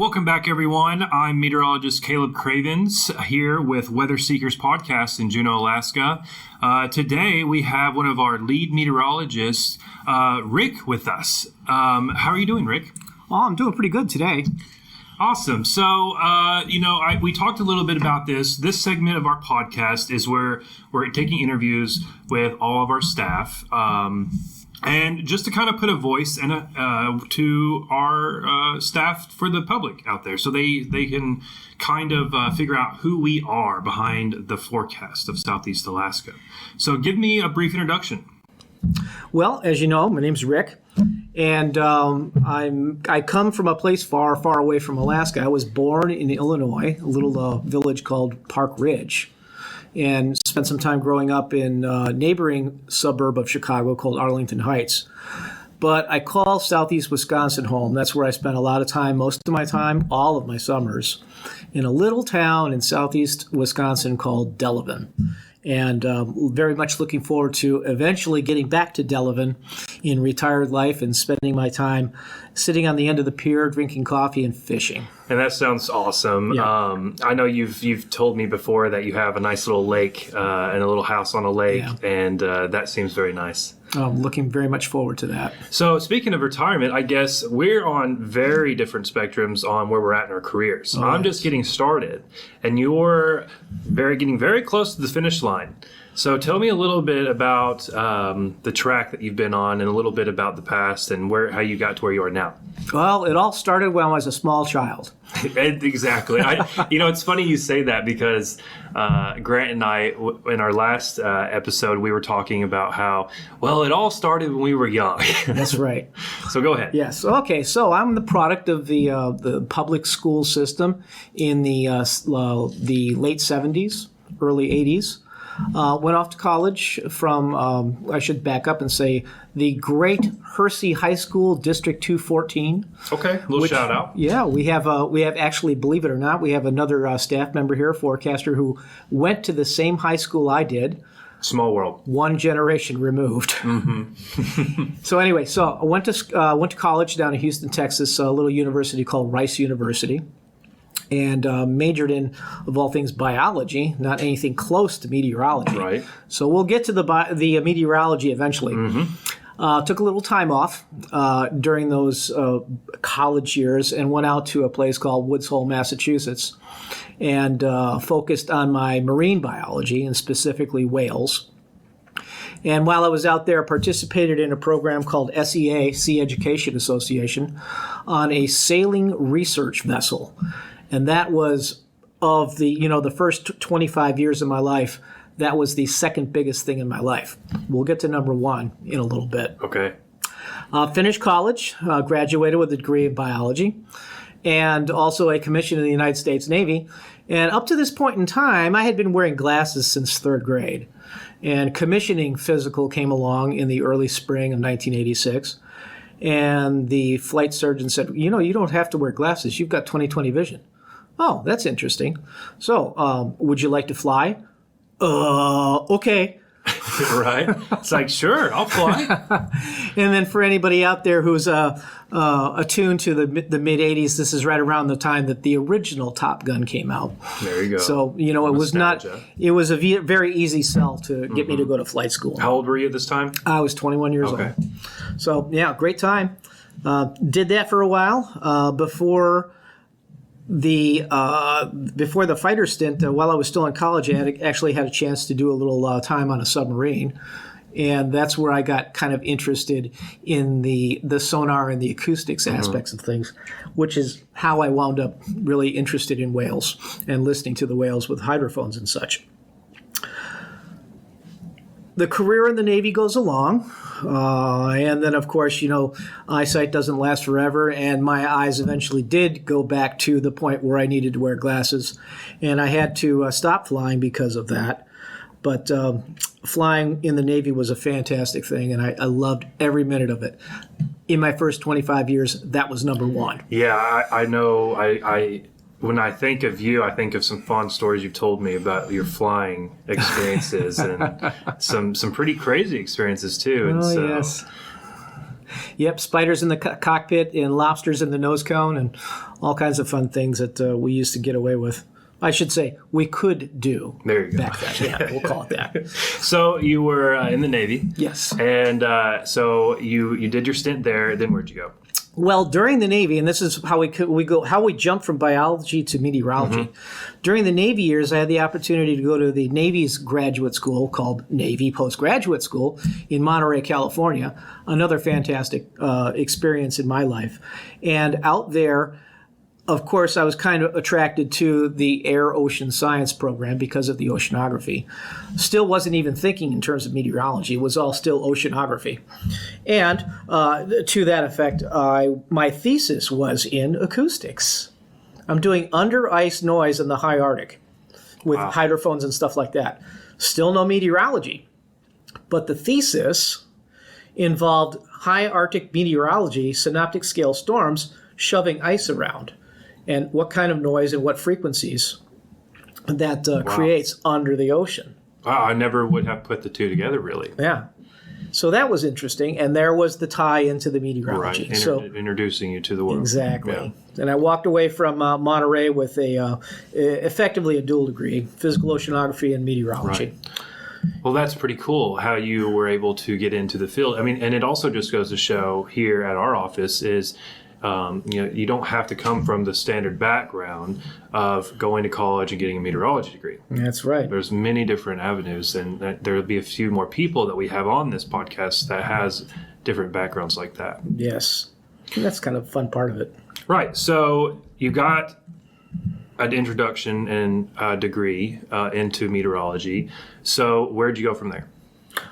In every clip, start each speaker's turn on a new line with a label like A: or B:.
A: Welcome back, everyone. I'm Meteorologist Caleb Cravens here with Weather Seekers Podcast in Juneau, Alaska. Today, we have one of our lead meteorologists, Rick, with us. How are you doing, Rick?
B: Oh, I'm doing pretty good today.
A: Awesome. So, we talked a little bit about this. This segment of our podcast is where we're taking interviews with all of our staff. And just to kind of put a voice and to our staff for the public out there, so they can kind of figure out who we are behind the forecast of Southeast Alaska. So give me a brief introduction.
B: Well, as you know, my name's Rick, and I come from a place far, far away from Alaska. I was born in Illinois, a little village called Park Ridge, and spent some time growing up in a neighboring suburb of Chicago called Arlington Heights. But I call Southeast Wisconsin home. That's where I spent a lot of time, most of my time, all of my summers, in a little town in Southeast Wisconsin called Delavan. And very much looking forward to eventually getting back to Delavan in retired life and spending my time sitting on the end of the pier, drinking coffee and fishing.
A: And that sounds awesome.
B: Yeah.
A: I know you've told me before that you have a nice little lake and a little house on a lake, and that seems very nice.
B: I'm looking very much forward to that.
A: So speaking of retirement, I guess we're on very different spectrums on where we're at in our careers.
B: Oh,
A: I'm just getting started, and you're getting very close to the finish line. So tell me a little bit about the track that you've been on and a little bit about the past and how you got to where you are now.
B: Well, it all started when I was a small child.
A: Exactly. It's funny you say that because Grant and I, in our last episode, we were talking about how, well, it all started when we were young.
B: That's right.
A: So go ahead.
B: Yes. Okay. So I'm the product of the public school system in the late 70s, early 80s. Went off to college from, I should back up and say, the great Hersey High School, District 214.
A: Okay, little shout out.
B: Yeah, we have actually, believe it or not, we have another staff member here, forecaster, who went to the same high school I did.
A: Small world.
B: One generation removed.
A: Mm-hmm.
B: So anyway, I went to college down in Houston, Texas, a little university called Rice University. And majored in, of all things, biology, not anything close to meteorology.
A: Right.
B: So we'll get to the meteorology eventually. Mm-hmm. Took a little time off during those college years and went out to a place called Woods Hole, Massachusetts, and focused on my marine biology and specifically whales. And while I was out there, participated in a program called SEA, Sea Education Association, on a sailing research vessel. And that was of the first 25 years of my life, that was the second biggest thing in my life. We'll get to number one in a little bit.
A: Okay.
B: Finished college, graduated with a degree in biology, and also a commission in the United States Navy. And up to this point in time, I had been wearing glasses since third grade. And commissioning physical came along in the early spring of 1986. And the flight surgeon said, you don't have to wear glasses. You've got 20/20 vision. Oh, that's interesting. So, would you like to fly? Okay.
A: Right. It's like, sure, I'll fly.
B: And then for anybody out there who's attuned to the mid-'80s, this is right around the time that the original Top Gun came out.
A: There you go.
B: So, it was a very easy sell to get me to go to flight school.
A: How old were you at this time? I
B: was 21 years old. So, yeah, great time. Did that for a while before the fighter stint. While I was still in college, I actually had a chance to do a little time on a submarine. And that's where I got kind of interested in the sonar and the acoustics aspects of things, which is how I wound up really interested in whales and listening to the whales with hydrophones and such. The career in the Navy goes along. And then, of course, eyesight doesn't last forever, and my eyes eventually did go back to the point where I needed to wear glasses, and I had to stop flying because of that. But flying in the Navy was a fantastic thing, and I loved every minute of it. In my first 25 years, that was number one.
A: Yeah, I know. When I think of you, I think of some fond stories you've told me about your flying experiences and some pretty crazy experiences too. And
B: yes. Yep, spiders in the cockpit and lobsters in the nose cone and all kinds of fun things that we used to get away with. I should say we could do.
A: There you go.
B: Back then. Yeah, we'll call it that.
A: So you were in the Navy.
B: Yes.
A: And so you did your stint there. Then where'd you go?
B: Well, during the Navy, and this is how we jump from biology to meteorology.
A: Mm-hmm.
B: During the Navy years, I had the opportunity to go to the Navy's graduate school called Navy Postgraduate School in Monterey, California. Another fantastic experience in my life. And out there, of course, I was kind of attracted to the Air Ocean Science program because of the oceanography. Still wasn't even thinking in terms of meteorology. It was all still oceanography. And to that effect, my thesis was in acoustics. I'm doing under ice noise in the high Arctic with hydrophones and stuff like that. Still no meteorology. But the thesis involved high Arctic meteorology, synoptic scale storms, shoving ice around, and what kind of noise and what frequencies that creates under the ocean.
A: Wow, I never would have put the two together, really.
B: Yeah. So that was interesting, and there was the tie into the meteorology.
A: Right, introducing you to the world.
B: Exactly.
A: Yeah.
B: And I walked away from Monterey with effectively a dual degree, physical oceanography and meteorology.
A: Right. Well, that's pretty cool how you were able to get into the field. I mean, and it also just goes to show here at our office is, you don't have to come from the standard background of going to college and getting a meteorology degree.
B: That's right.
A: There's many different avenues, and there'll be a few more people that we have on this podcast that has different backgrounds like that.
B: Yes. And that's kind of a fun part of it.
A: Right. So you got an introduction and a degree into meteorology. So where'd you go from there?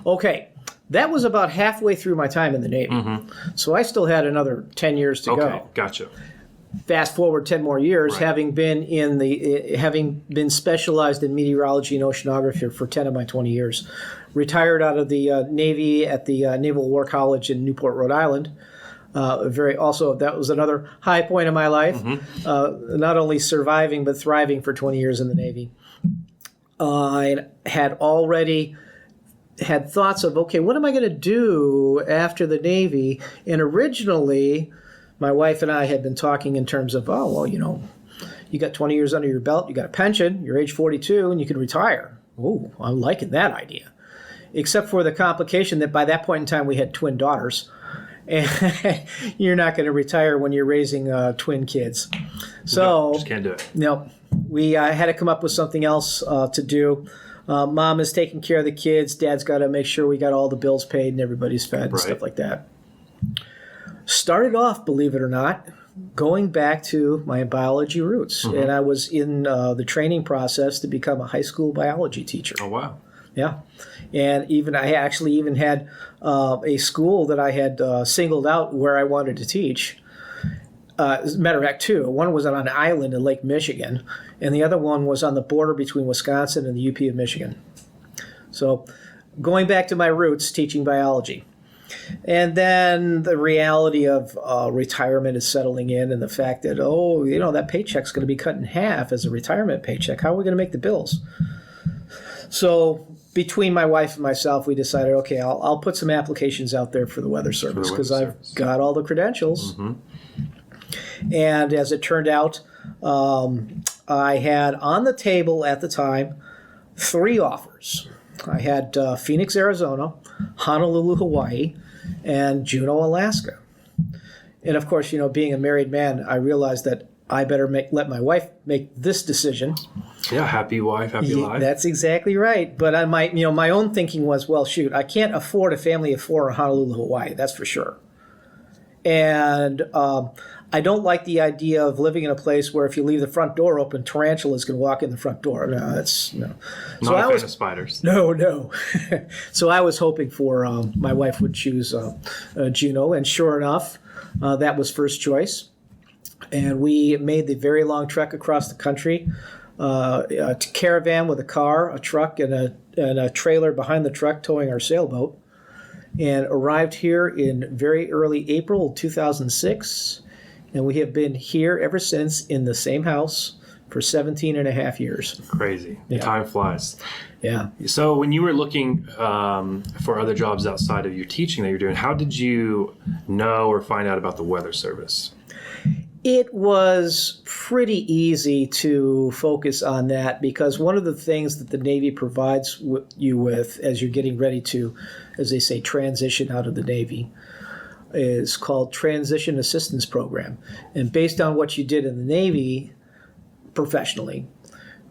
B: Okay. That was about halfway through my time in the Navy.
A: Mm-hmm.
B: So I still had another 10 years to go.
A: Okay, gotcha.
B: Fast forward 10 more years,
A: Right.
B: having been specialized in meteorology and oceanography for 10 of my 20 years. Retired out of the Navy at the Naval War College in Newport, Rhode Island. That was another high point in my life. Mm-hmm. Not only surviving, but thriving for 20 years in the Navy. I had already had thoughts of, okay, what am I going to do after the Navy? And originally, my wife and I had been talking in terms of, you got 20 years under your belt, you got a pension, you're age 42, and you can retire. Oh, I'm liking that idea. Except for the complication that by that point in time, we had twin daughters. And you're not going to retire when you're raising twin kids. So,
A: just can't do it.
B: No, we had to come up with something else to do. Mom is taking care of the kids. Dad's got to make sure we got all the bills paid and everybody's fed and stuff like that. Started off, believe it or not, going back to my biology roots. Mm-hmm. And I was in the training process to become a high school biology teacher.
A: Oh, wow.
B: Yeah. And I actually had a school that I had singled out where I wanted to teach. As a matter of fact, two. One was on an island in Lake Michigan, and the other one was on the border between Wisconsin and the UP of Michigan. So going back to my roots, teaching biology. And then the reality of retirement is settling in, and the fact that, that paycheck's going to be cut in half as a retirement paycheck. How are we going to make the bills? So between my wife and myself, we decided, okay, I'll put some applications out there for the Weather Service because I've got all the credentials. Mm-hmm. And as it turned out, I had on the table at the time 3 offers. I had Phoenix, Arizona, Honolulu, Hawaii, and Juneau, Alaska. And of course, being a married man, I realized that I better let my wife make this decision.
A: Yeah, happy wife, happy life.
B: That's exactly right. But my own thinking was, well, shoot, I can't afford a family of 4 in Honolulu, Hawaii. That's for sure. And I don't like the idea of living in a place where if you leave the front door open, tarantulas can walk in the front door. No.
A: Not a fan of spiders.
B: No. So I was hoping for my wife would choose Juneau, and sure enough, that was first choice. And we made the very long trek across the country, a caravan with a car, a truck, and a trailer behind the truck towing our sailboat, and arrived here in very early April 2006. And we have been here ever since in the same house for 17 and a half years.
A: Crazy.
B: Yeah.
A: Time flies.
B: Yeah.
A: So when you were looking for other jobs outside of your teaching that you're doing, how did you know or find out about the Weather Service?
B: It was pretty easy to focus on that because one of the things that the Navy provides you with as you're getting ready to, as they say, transition out of the Navy is called Transition Assistance Program. And based on what you did in the Navy professionally,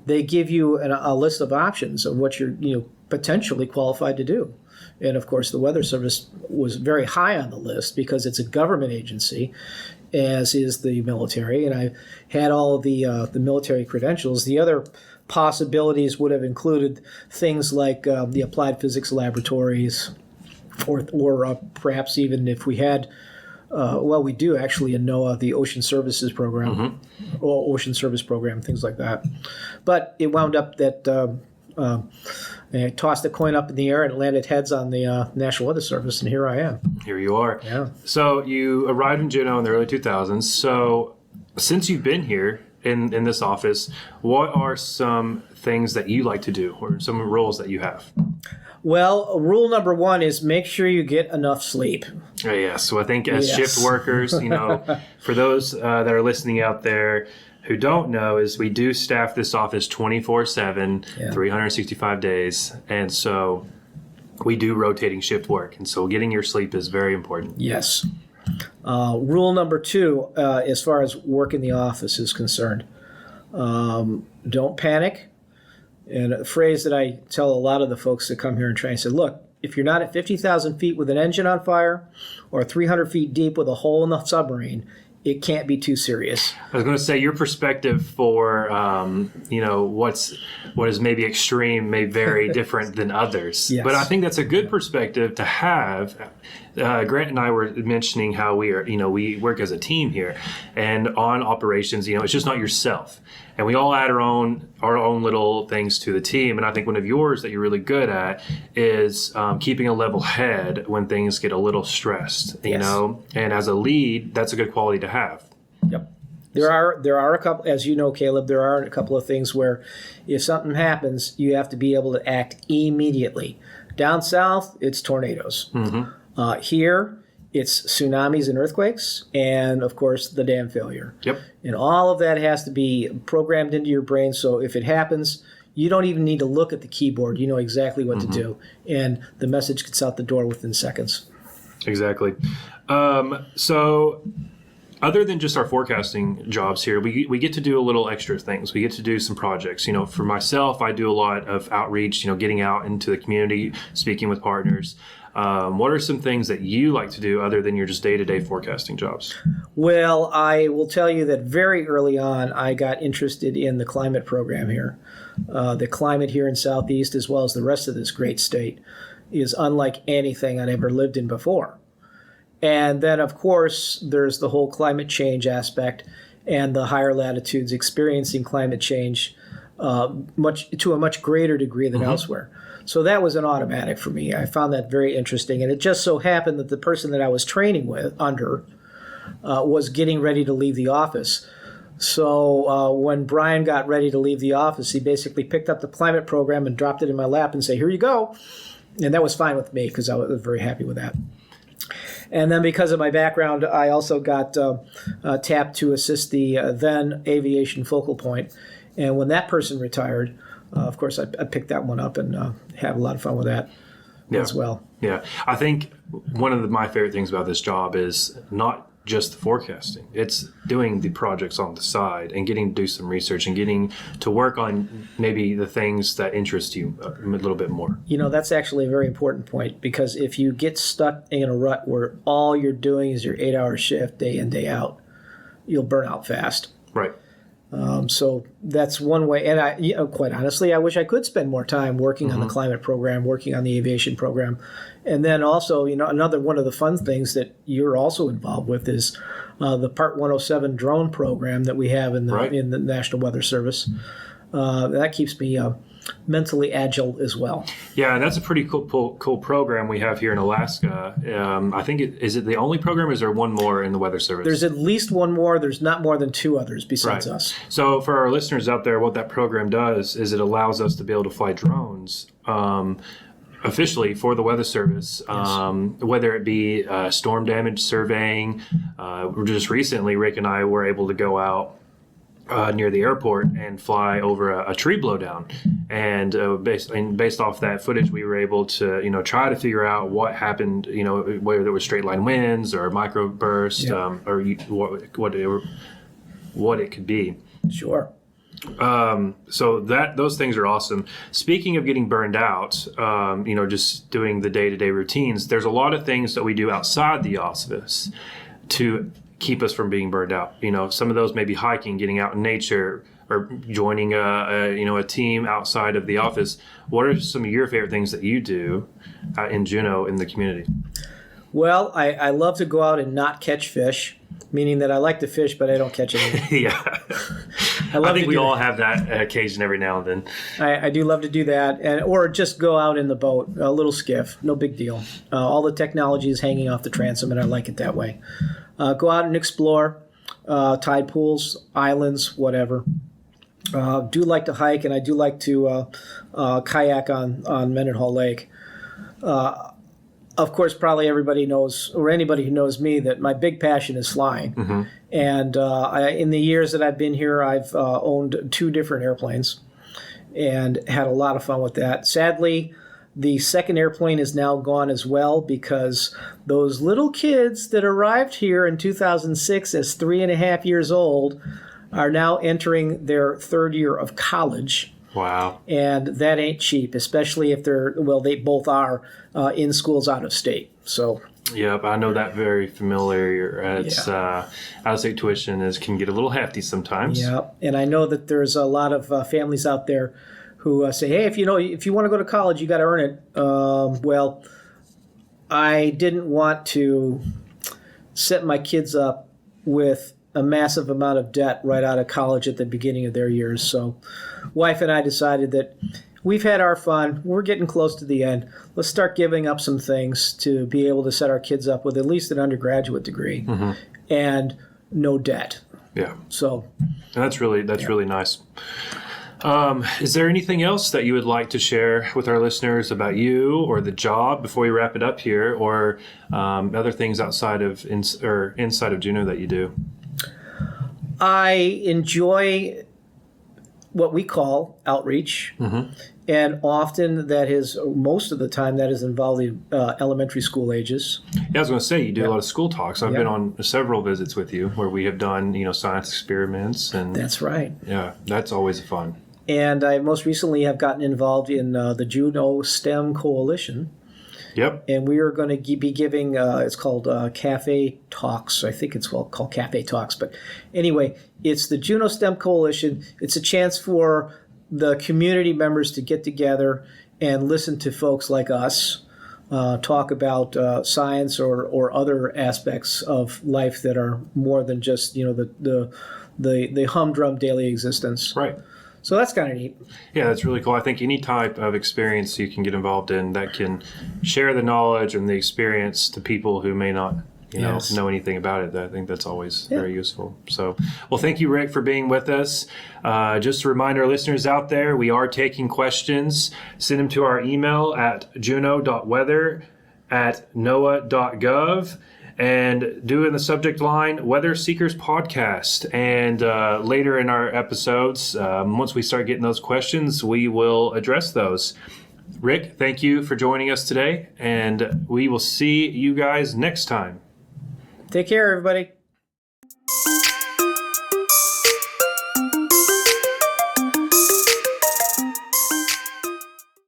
B: they give you a list of options of what you're potentially qualified to do. And of course, the Weather Service was very high on the list because it's a government agency, as is the military. And I had all of the military credentials. The other possibilities would have included things like the applied physics laboratories, or perhaps even if we had, we do actually in NOAA, the Ocean Services Program, or Ocean Service Program, things like that. But it wound up that I tossed a coin up in the air and it landed heads on the National Weather Service, and here I am.
A: Here you are.
B: Yeah.
A: So you arrived in Juneau in the early 2000s. So since you've been here in this office, what are some things that you like to do or some roles that you have?
B: Well, rule number one is make sure you get enough sleep.
A: Yes. So I think as shift workers, for those that are listening out there who don't know, is we do staff this office 24/7, 365 days. And so we do rotating shift work. And so getting your sleep is very important.
B: Yes. Rule number two, as far as work in the office is concerned, don't panic. And a phrase that I tell a lot of the folks that come here and train, I say, look, if you're not at 50,000 feet with an engine on fire or 300 feet deep with a hole in the submarine, it can't be too serious.
A: I was going to say your perspective for, what is maybe extreme may vary different than others.
B: Yes.
A: But I think that's a good perspective to have. Grant and I were mentioning how we work as a team here, and on operations, it's just not yourself. And we all add our own little things to the team. And I think one of yours that you're really good at is keeping a level head when things get a little stressed, And as a lead, that's a good quality to have.
B: Yep. There are a couple, as you know, Caleb, there are a couple of things where if something happens, you have to be able to act immediately. Down south, it's tornadoes. Mm-hmm. Here, it's tsunamis and earthquakes, and of course, the dam failure.
A: Yep.
B: And all of that has to be programmed into your brain, so if it happens, you don't even need to look at the keyboard. You know exactly what to do, and the message gets out the door within seconds.
A: Exactly. So other than just our forecasting jobs here, we get to do a little extra things. We get to do some projects. For myself, I do a lot of outreach, getting out into the community, speaking with partners. What are some things that you like to do other than your just day-to-day forecasting jobs?
B: Well, I will tell you that very early on, I got interested in the climate program here. The climate here in Southeast, as well as the rest of this great state, is unlike anything I'd ever lived in before. And then, of course, there's the whole climate change aspect and the higher latitudes experiencing climate change to a much greater degree than elsewhere. So that was an automatic for me. I found that very interesting. And it just so happened that the person that I was training under was getting ready to leave the office. So when Brian got ready to leave the office, he basically picked up the climate program and dropped it in my lap and said, here you go. And that was fine with me because I was very happy with that. And then because of my background, I also got tapped to assist the then aviation focal point. And when that person retired, of course, I picked that one up and have a lot of fun with that as well.
A: Yeah. I think one of my favorite things about this job is not just the forecasting. It's doing the projects on the side and getting to do some research and getting to work on maybe the things that interest you a little bit more.
B: That's actually a very important point, because if you get stuck in a rut where all you're doing is your 8-hour shift day in, day out, you'll burn out fast.
A: Right.
B: So that's one way. And I, quite honestly, I wish I could spend more time working on the climate program, working on the aviation program. And then also, another one of the fun things that you're also involved with is the Part 107 drone program that we have in the National Weather Service. That keeps me mentally agile as well.
A: Yeah, that's a pretty cool program we have here in Alaska. I think is it the only program, or is there one more in the Weather Service?
B: There's at least one more. There's not more than 2 others besides us.
A: So for our listeners out there, what that program does is it allows us to be able to fly drones officially for the Weather Service, whether it be storm damage surveying. Just recently, Rick and I were able to go out near the airport and fly over a tree blowdown, and based off that footage, we were able to try to figure out what happened. Whether there was straight line winds or microburst, or what it could be.
B: Sure.
A: So those things are awesome. Speaking of getting burned out, just doing the day-to-day routines, there's a lot of things that we do outside the office to keep us from being burned out. Some of those may be hiking, getting out in nature, or joining a team outside of the office. What are some of your favorite things that you do in Juneau in the community?
B: Well, I love to go out and not catch fish, meaning that I like to fish, but I don't catch anything.
A: Yeah. I think we all have that occasion every now and then.
B: I do love to do that, or just go out in the boat, a little skiff, no big deal. All the technology is hanging off the transom, and I like it that way. Go out and explore tide pools, islands, whatever. Do like to hike, and I do like to kayak on Mendenhall Lake. Of course, probably everybody knows, or anybody who knows me, that my big passion is flying. Mm-hmm. And in the years that I've been here, I've owned 2 different airplanes and had a lot of fun with that. Sadly, the second airplane is now gone as well, because those little kids that arrived here in 2006 as 3.5 years old are now entering their 3rd year of college.
A: Wow.
B: And that ain't cheap, especially if they both are in schools out of state. So.
A: Yep, I know that very familiar. It's out-of-state tuition can get a little hefty sometimes.
B: Yeah, and I know that there's a lot of families out there who say, hey, if you want to go to college, you got to earn it. Well, I didn't want to set my kids up with a massive amount of debt right out of college at the beginning of their years. So wife and I decided that we've had our fun. We're getting close to the end. Let's start giving up some things to be able to set our kids up with at least an undergraduate degree and no debt.
A: Yeah.
B: So
A: that's really nice. Is there anything else that you would like to share with our listeners about you or the job before we wrap it up here, or other things outside of inside of Juneau that you do?
B: I enjoy what we call outreach, and often most of the time that is involving elementary school ages.
A: Yeah, I was going to say, you do a lot of school talks. I've been on several visits with you where we have done, science experiments. And
B: that's right.
A: Yeah, that's always fun.
B: And I most recently have gotten involved in the Juneau STEM Coalition.
A: Yep.
B: And we are going to be giving, it's called Cafe Talks. I think it's called Cafe Talks. But anyway, it's the Juneau STEM Coalition. It's a chance for the community members to get together and listen to folks like us talk about science or other aspects of life that are more than just, the humdrum daily existence.
A: Right.
B: So that's kind of neat.
A: Yeah, that's really cool. I think any type of experience you can get involved in that can share the knowledge and the experience to people who may not know anything about it, I think that's always very useful. So, well, thank you, Rick, for being with us. Just to remind our listeners out there, we are taking questions. Send them to our email at juneau.weather@noaa.gov. And do in the subject line, Weather Seekers Podcast. And later in our episodes, once we start getting those questions, we will address those. Rick, thank you for joining us today, and we will see you guys next time.
B: Take care, everybody.